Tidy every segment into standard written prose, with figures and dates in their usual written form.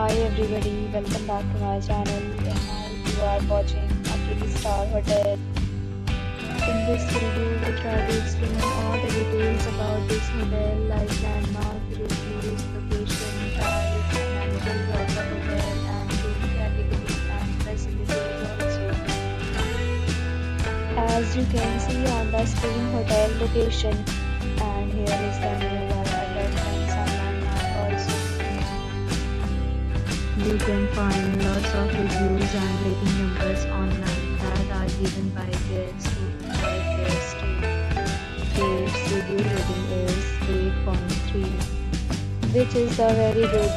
Hi everybody, welcome back to my channel. And now you are watching a 3-star hotel. In this video, we try to explain all the details about this hotel, like landmark, reviews, location, price, amenities of the hotel, and room category and facilities also. As you can see on the screen, hotel location, and here is the nearby address and some landmark also. You can find lots of reviews and rating numbers online that are given by guests who enjoy their stay. Its review rating is 8.3, which is very good.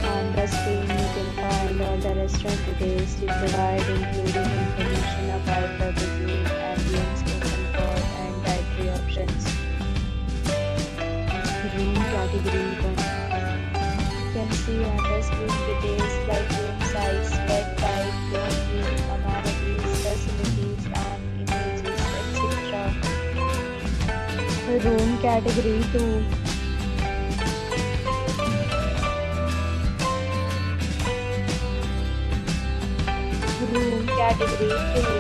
On the screen, you can find all the restaurant details we provide, including information about the review, ambience, open for, and dietary options. Room category 1. You can see on the screen details like room size, bed type, room view, amenities, facilities, and images, etc. Room category 2. Room category 3.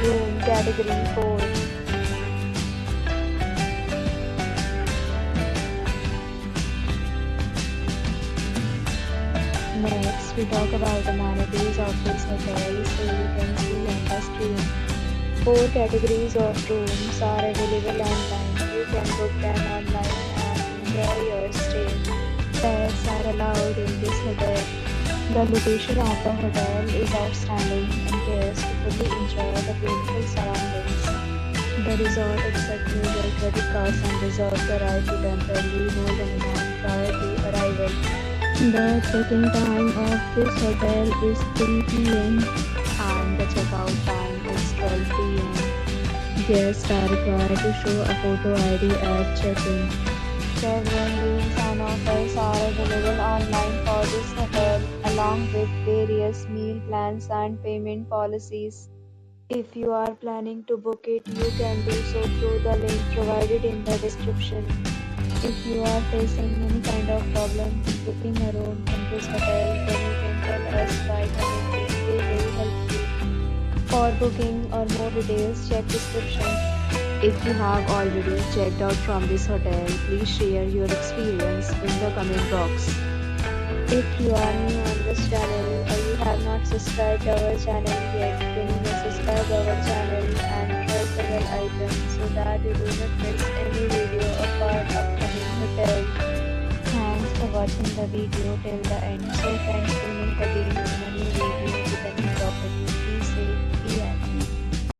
Room category 4. Next, we talk about amenities of this hotel. So you can see on the screen, 4 categories of rooms are available online. You can book them online and enjoy your stay. Pets are allowed in this hotel. The location of the hotel is outstanding and guests fully enjoy the beautiful surroundings. The resort accepts major credit cards and reserves the right to temporarily hold an amount prior to arrival. The check-in time of this hotel is 3 p.m. and the check-out time is 12 p.m. Guests are required to show a photo ID at check-in. Several deals and offers are available online for this hotel, along with various meal plans and payment policies. If you are planning to book it, you can do so through the link provided in the description. If you are facing any kind of problem booking a room in this hotel, then you can tell us by commenting. We will help you. For booking or more details, check description. If you have already checked out from this hotel, please share your experience in the comment box. If you are new on this channel or you have not subscribed our channel yet, then you may subscribe our channel and press the bell icon so that you do not miss any video of our upcoming hotel. Thanks for watching the video till the end. So friends, we'll meet again in a new video.